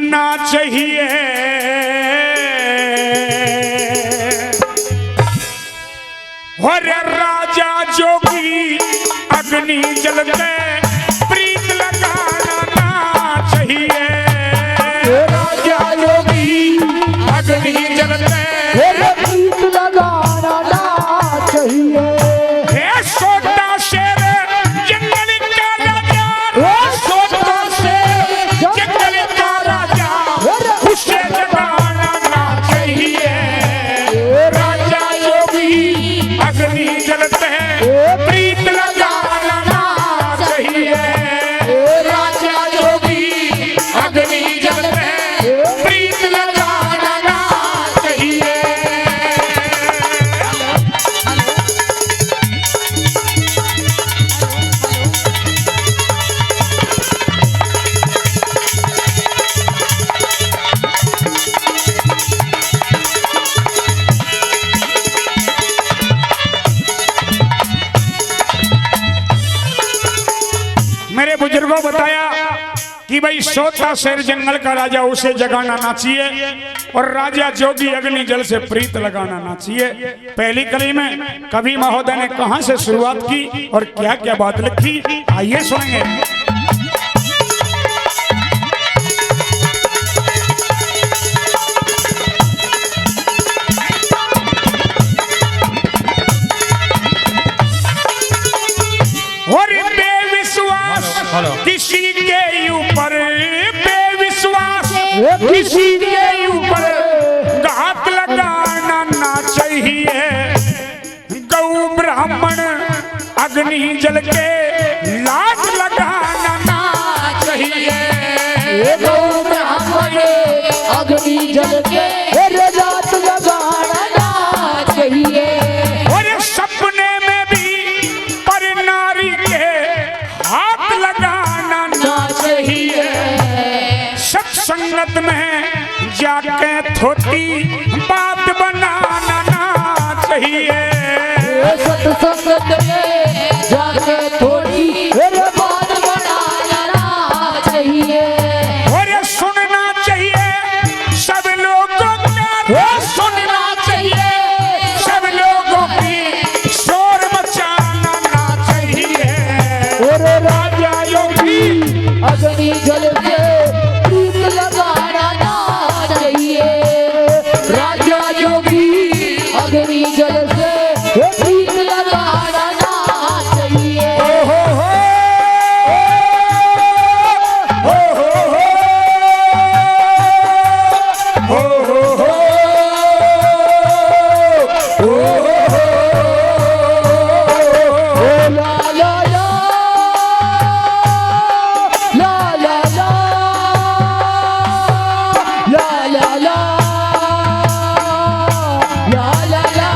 ना चाहिए। और राजा जोगी अग्नि जलते प्रीत लगाना ना चाहिए। राजा जोगी अग्नि जलते प्रीत लगाना ना चाहिए। सोता शेर जंगल का राजा, सोता शेर जंगल का राजा, उसे जगाना ना चाहिए। राजा जोगी अग्नि जलते प्रीत लगाना ना चाहिए। राजा जोगी अग्नि जलते प्रीत लगाना ना चाहिए। मेरे बुजुर्गों बताया कि भाई सोता शेर जंगल का राजा, उसे जगाना ना चाहिए। और राजा जोगी अग्नि जल से प्रीत लगाना ना चाहिए। पहली कली में कवि महोदय ने कहां से शुरुआत की और क्या क्या बात लिखी, आइए सुनेंगे। और बेविश्वास किसी के ऊपर, बेविश्वास किसी के ऊपर घात लगाना ना चाहिए। गौ ब्राह्मण अग्नि जल के लात लगाना ना चाहिए। गौ ब्राह्मण अग्नि जल के लात लगाना ना चाहिए। और सपने में भी पर नारी के हाथ लगाना ना चाहिए। सत्संगत में जाके थोटी बात बनाना ना चाहिए। सत्संगत में जाके थोड़ी बात बनाना ना चाहिए। और सुनना चाहिए सब लोगों का, सुनना चाहिए सब लोगों की, शोर मचाना ना चाहिए। और राजा योगी अग्नि जल के प्रीत लगाना ना चाहिए। राजा योगी अग्नि जल से प्रीत लगाना ना चाहिए। हो हो हो हो हो हो ला ला ला ला ला ला ला ला ला ला ला ला।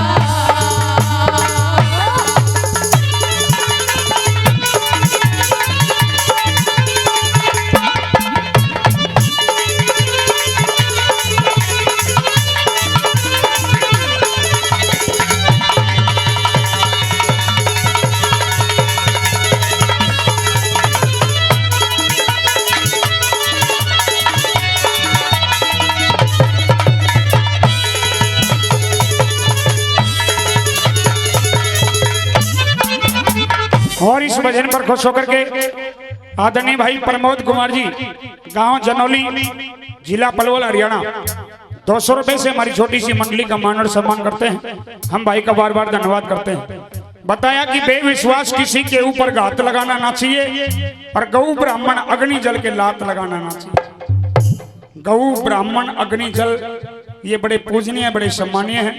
और इस भजन पर खुश होकर के आदरणीय भाई प्रमोद कुमार जी, गांव जनौली, जिला पलवल, हरियाणा, 200 रुपए से हमारी छोटी सी मंडली का मान और सम्मान करते हैं। हम भाई का बार बार धन्यवाद करते हैं। बताया कि बेविश्वास किसी के ऊपर घात लगाना ना चाहिए और गौ ब्राह्मण अग्नि जल के लात लगाना ना चाहिए। गौ ब्राह्मण अग्नि जल ये बड़े पूजनीय, बड़े सम्मानीय हैं।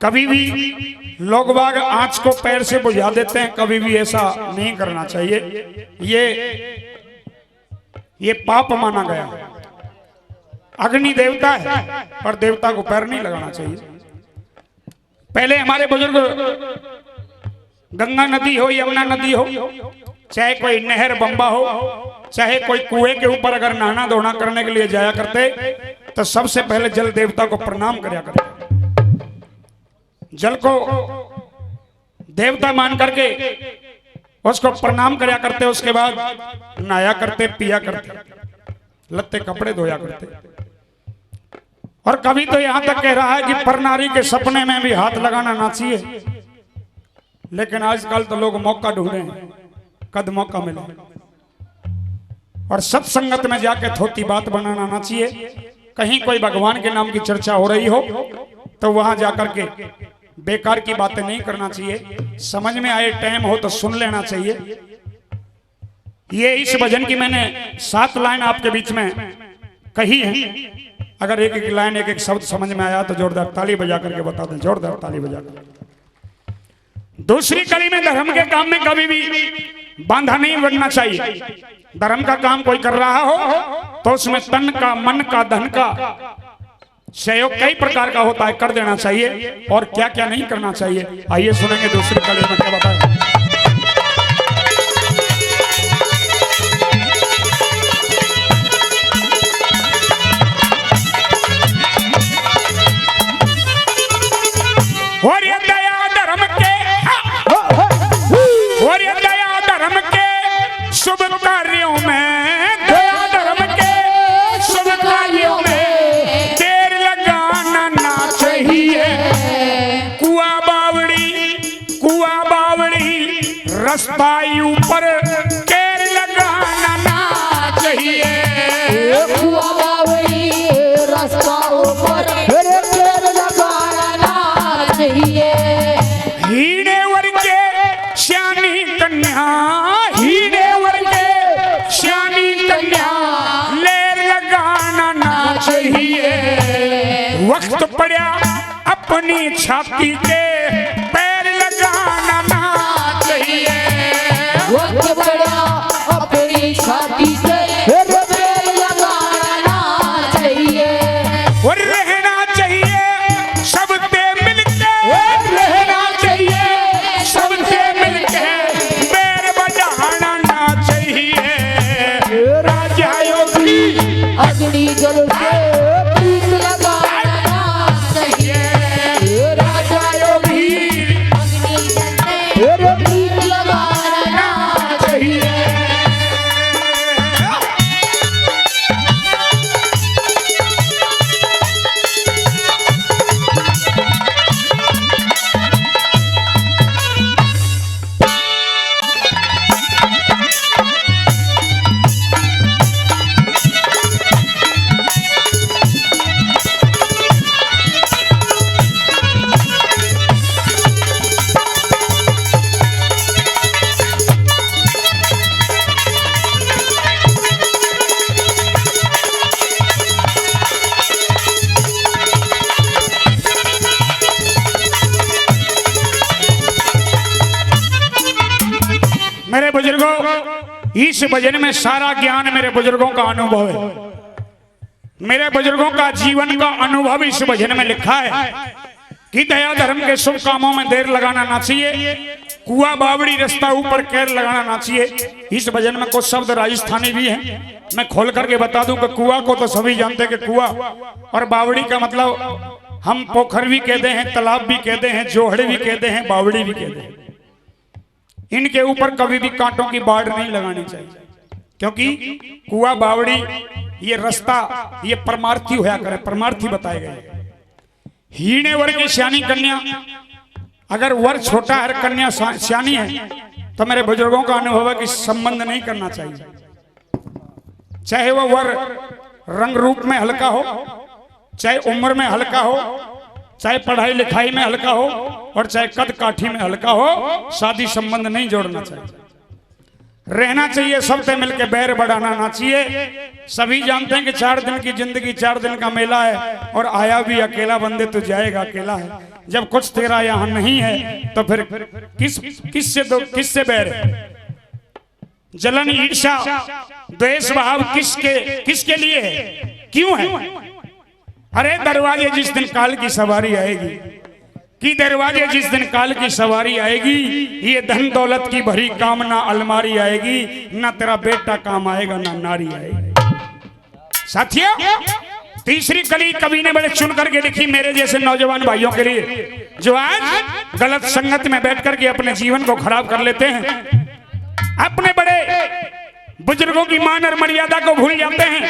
कभी भी लोग बाग आंच को पैर से बुझा देते हैं, कभी भी ऐसा नहीं करना चाहिए। ये पाप माना गया है। अग्नि देवता है पर देवता को पैर नहीं लगाना चाहिए। पहले हमारे बुजुर्ग गंगा नदी हो, यमुना नदी हो, चाहे कोई नहर बंबा हो, चाहे कोई कुएं के ऊपर अगर नहाना धोना करने के लिए जाया करते तो सबसे पहले जल देवता को प्रणाम करया करते। जल को देवता मान करके उसको प्रणाम करया करते, उसके बाद नहाया करते, पिया करते। लत्ते कपड़े धोया करते। और कभी तो यहां तक कह रहा है कि परनारी के सपने में भी हाथ लगाना ना चाहिए। लेकिन आजकल तो लोग मौका ढूंढे हैं, कद मौका मिले। और सत्संगत में जाके थोती बात बनाना ना चाहिए। कहीं कोई भगवान के नाम की चर्चा हो रही हो तो वहां जाकर के बेकार की बातें नहीं करना चाहिए। समझ में आए टाइम हो तो सुन लेना चाहिए। ये इस भजन की मैंने 7 लाइन आपके बीच में कही है। अगर एक एक लाइन एक एक शब्द समझ में आया तो जोरदार ताली बजा करके बता दें, जोरदार ताली बजा कर। दूसरी कड़ी में धर्म के काम में कभी भी बांधा नहीं बनना चाहिए। धर्म का काम कोई कर रहा हो तो उसमें तन का, मन का, धन का सहयोग कई प्रकार का होता है, कर देना चाहिए। और क्या क्या नहीं करना चाहिए, आइए सुनेंगे दूसरी कड़ी में क्या बताया। और ये दया धर्म के, और ये दया धर्म के शुभ कार्यों में, दया धर्म के शुभ कार्यों में देर लगाना ना चाहिए। कुआ बावड़ी रास्ता ऊपर देर लगाना ना चाहिए। कुआ बावड़ी रास्ता ऊपर देर लगाना ना चाहिए। हीने वर्गे श्यानी कन्या, हीने वर्गे श्यानी कन्या लेर लगाना ना चाहिए। वक्त पड़ा अपनी छाती के पैर लगाना ना चाहिए। वक्त पड़ा अपनी छाती के पैर लगाना चाहिए। और रहना चाहिए सबसे मिलके, रहना चाहिए सबसे मिलके पैर बजाना ना चाहिए। राजा योगी अग्नि जल से प्रीत लगाना चाहिए। राजा योगी अग्नि जल से प्रीत लगाना चाहिए। मेरे बुजुर्गों, इस भजन में सारा ज्ञान मेरे बुजुर्गों का अनुभव है। मेरे बुजुर्गों का जीवन का अनुभव इस भजन में लिखा है कि दया धर्म के शुभ कामों में देर लगाना ना चाहिए। कुआ बावड़ी रास्ता ऊपर कैर लगाना ना चाहिए। इस भजन में कुछ शब्द राजस्थानी भी हैं। मैं खोल करके बता दूं कि कुआ को तो सभी जानते हैं कि कुआ, और बावड़ी का मतलब हम पोखर भी कहते हैं, तालाब भी कहते हैं, जोहड़ भी कहते हैं, बावड़ी भी कहते हैं। इनके ऊपर कभी भी कांटों की बाढ़ नहीं लगानी चाहिए, क्योंकि कुआ बावड़ी ये रास्ता ये परमार्थी होया करे, परमार्थी बताए गए। हीने वर की श्यानी कन्या, अगर वर छोटा है कन्या श्यानी है तो मेरे बुजुर्गों का अनुभव है कि संबंध नहीं करना चाहिए। चाहे वो वर रंग रूप में हल्का हो, चाहे उम्र में हल्का हो, चाहे पढ़ाई लिखाई में हल्का हो, और चाहे कद काठी में हल्का हो, शादी संबंध नहीं जोड़ना चाहिए। रहना चाहिए सबसे मिलके, बैर बढ़ाना ना चाहिए। सभी जानते हैं कि 4 दिन की जिंदगी 4 दिन का मेला है, और आया भी अकेला बंदे तो जाएगा अकेला है। जब कुछ तेरा यहाँ नहीं है तो फिर किससे बैर है? जलन, ईर्ष्या, द्वेष भाव किसके लिए है, क्यों है? अरे दरवाजे जिस दिन काल की सवारी आएगी, कि दरवाजे जिस दिन काल की सवारी आएगी, ये धन दौलत की भरी कामना अलमारी आएगी, ना तेरा बेटा काम आएगा ना नारी आएगी। साथियों, तीसरी कली कवि ने बड़े चुन करके लिखी मेरे जैसे नौजवान भाइयों के लिए, जो आज गलत संगत में बैठ करके अपने जीवन को खराब कर लेते हैं। अपने बड़े बुजुर्गों की मान और मर्यादा को भूल जाते हैं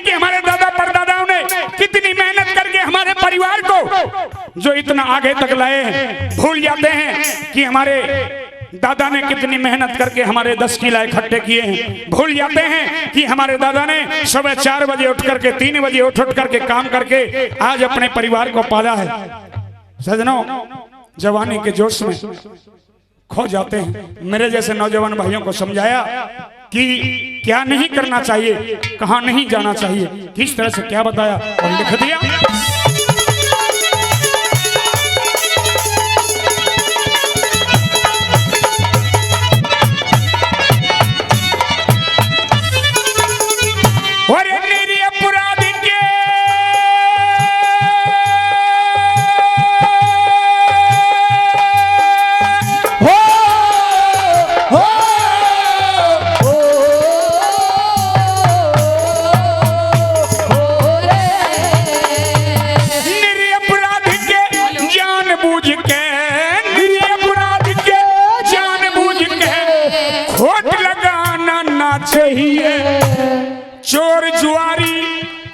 कि हमारे दादा परदादाओं ने कितनी मेहनत करके हमारे परिवार को जो इतना आगे तक लाए हैं। भूल जाते हैं कि हमारे दादा ने कितनी मेहनत करके हमारे 10 किला इकट्ठे किए हैं। भूल जाते हैं कि हमारे दादा ने सुबह 4 बजे उठ करके 3 बजे उठ करके काम करके आज अपने परिवार को पाला है। सजनों, जवानी के जोश में खो जाते हैं। मेरे जैसे नौजवान भाइयों को समझाया कि क्या नहीं करना चाहिए, कहां नहीं जाना चाहिए, किस तरह से क्या बताया और लिख दिया।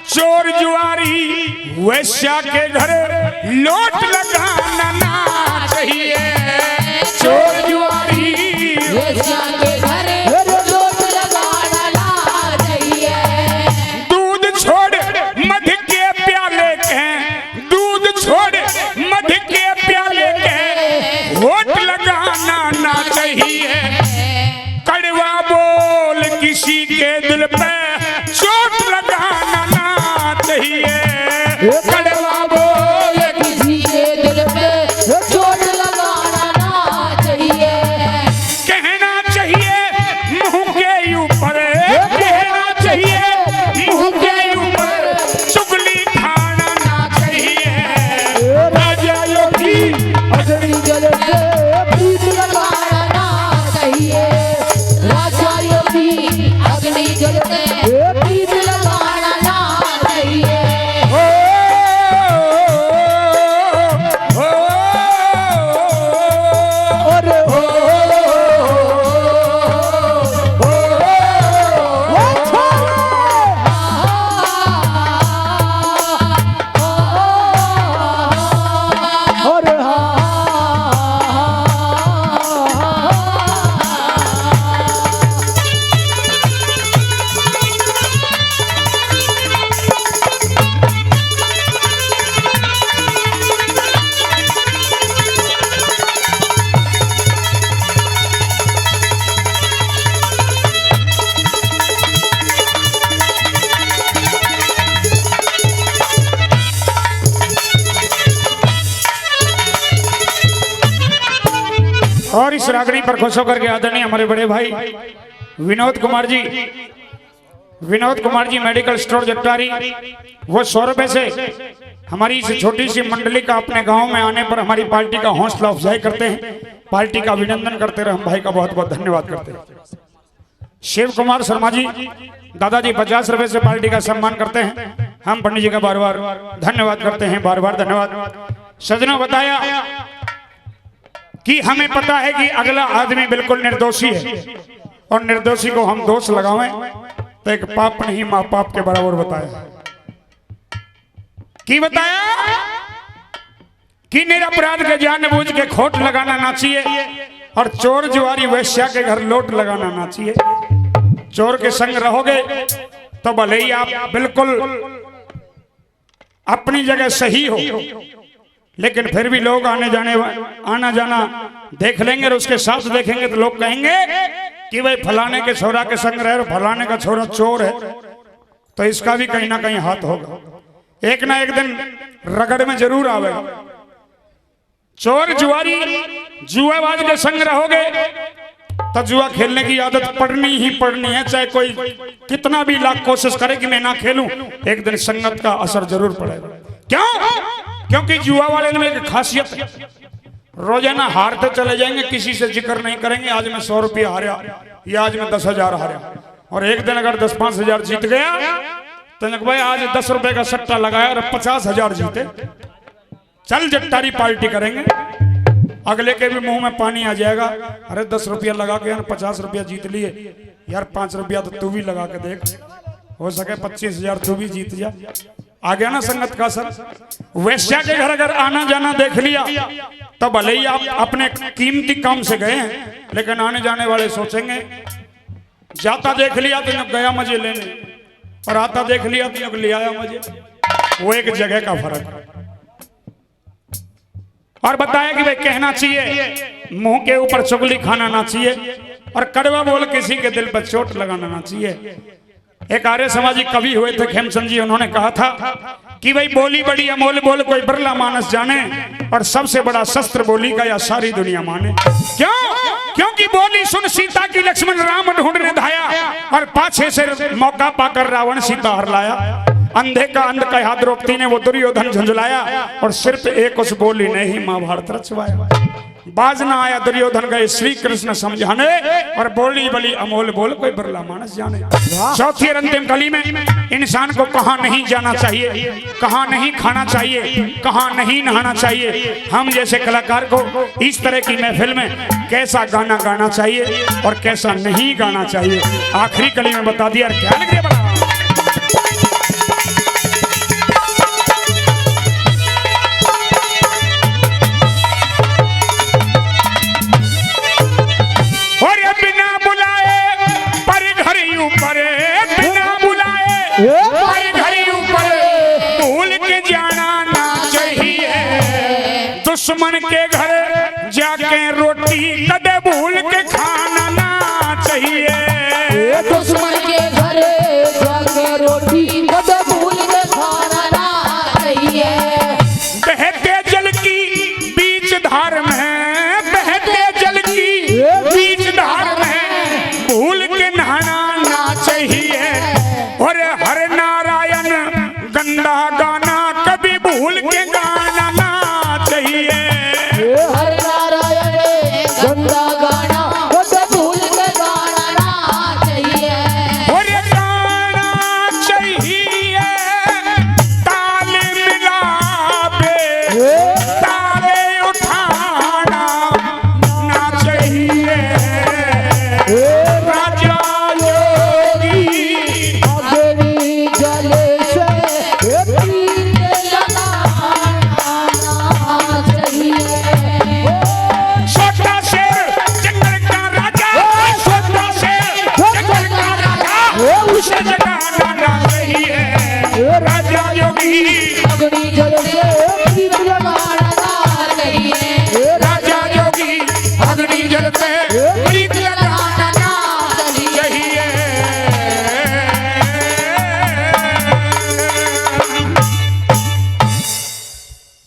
चोर जुआरी वैश्या के घर लोट लगाना ना चाहिए। चोर जुआरी वैश्या के घर लोट लगाना ना चाहिए। दूध छोड़ मध के प्याले के, दूध छोड़ मध के प्याले के होठ लगाना ना चाहिए। कड़वा बोल किसी के दिल पे चोट लगाना ना चाहिए। कड़वा बोल किसी के दिल पे चोट लगाना ना चाहिए। कहना चाहिए मुंह के ऊपर, कहना चाहिए मुंह के ऊपर चुगली खाना ना चाहिए। राजा योगी अग्नि जल से प्रीत लगाना ना चाहिए। राजा योगी अग्नि जल से प्रीत लगाना ना चाहिए। और इस रागनी पर खुश होकर के आदरणीय हमारे बड़े भाई विनोद कुमार जी मेडिकल स्टोर जट्टारी, वो 100 रुपए से हमारी इस छोटी सी मंडली का अपने गांव में आने पर हमारी पार्टी का हौसला अफजाई करते हैं, पार्टी का अभिनंदन करते रहे। हम भाई का बहुत बहुत धन्यवाद करते हैं। शिव कुमार शर्मा जी दादाजी 50 रुपए से पार्टी का सम्मान करते हैं। हम पंडित जी का बार बार धन्यवाद करते हैं, बार बार धन्यवाद। सजनों, बताया कि हमें पता है कि अगला आदमी बिल्कुल निर्दोषी है और निर्दोषी को हम दोष लगावें तो एक पाप नहीं मां पाप के बराबर बताया कि निरपराध के जानबूझ के खोट लगाना ना चाहिए और चोर जुआरी वैश्या के घर लोट लगाना ना चाहिए। चोर के संग रहोगे तो भले ही आप बिल्कुल अपनी जगह सही हो, लेकिन फिर भी लोग आना जाना देख लेंगे और उसके साथ देखेंगे तो लोग कहेंगे कि भाई फलाने के छोरा के संग रहे, फलाने का छोरा चोर है, तो इसका भी कहीं ना कहीं हाथ होगा। एक ना एक दिन रगड़ में जरूर आवेगा। चोर जुआरी जुआबाज के संग रहोगे तो जुआ खेलने की आदत पड़नी ही पड़नी है, चाहे कोई कितना भी लाख कोशिश करे कि मैं ना खेलूं, एक दिन संगत का असर जरूर पड़ेगा। क्यों? क्योंकि जुआ वाले में एक खासियत है, रोजाना हारते चले जाएंगे, किसी से जिक्र नहीं करेंगे आज मैं 100 रुपया हारा या आज मैं 10,000 हारा। और एक दिन अगर 10-5 जीत गया तो भाई आज 10 रुपए का सट्टा लगाया और 50,000 जीते, चल जट्टारी पार्टी करेंगे। अगले के भी मुंह में पानी आ जाएगा, अरे 10 रुपया लगा के 50 रुपया जीत लिए, यार 5 रुपया तो तू भी लगा के देख, हो सके 25,000 तू भी जीत जा। आ गया ना संगत का असर। वैश्या के घर अगर आना जाना देख लिया तब भले ही आप अपने कीमती काम से गए हैं, लेकिन आने जाने वाले सोचेंगे जाता देख लिया तो गया मजे लेने, और आता देख लिया तो ले आया मजे। वो एक जगह का फर्क है। और बताया कि भाई कहना चाहिए मुंह के ऊपर चुगली खाना ना चाहिए, और कड़वा बोल किसी के दिल पर चोट लगाना ना चाहिए। एक आर्य समाजी कवि हुए थे खेमचंद जी, उन्होंने कहा था कि भाई बोली बड़ी अमोल बोल कोई बिरला मानस जाने, और सबसे बड़ा शस्त्र बोली का या सारी दुनिया माने। क्यों? क्योंकि बोली सुन सीता की लक्ष्मण राम ढूंढने धाया, और पाछे से मौका पाकर रावण सीता हर लाया। अंधे का अंध कहा द्रौपदी ने वो दुर्योधन झुंझलाया, और सिर्फ एक उस बोली ने ही महाभारत रचवाया। बाज ना आया दुर्योधन गए श्री कृष्ण समझाने, और बोली बली अमोल बोल कोई बिरला मानस जाने। चौथी और अंतिम कली में इंसान को कहाँ नहीं जाना चाहिए, कहाँ नहीं खाना चाहिए, कहाँ नहीं नहाना चाहिए। हम जैसे कलाकार को इस तरह की महफिल में कैसा गाना गाना चाहिए और कैसा नहीं गाना चाहिए, आखिरी कली में बता दिया। क्या लग रहा है? दुश्मन के घर जाके रोटी कदे भूल के खाना ना चाहिए। दुश्मन के घर जाके रोटी कदे भूल के खाना ना चाहिए। बहते जल की बीच धार में, बहते जल की बीच धार में भूल के नहाना ना चाहिए। और हर नारायण गंदा गाना कभी भूल के गाना ना चाहिए। हर नारायण गंदा गाना कभी भूल के गाना ना चाहिए। और गाना चाहिए ताल मिलावे, ताले उठाना ना चाहिए। राजा योगी अग्नि जल से तीर लगाना ना चाहिए। छोटा शेर जंगल का राजा, छोटा शेर जंगल का राजा, उसे जगाना ना चाहिए। राजा योगी अग्नि जल से तीर लगाना ना चाहिए। राजा योगी अग्नि जल पे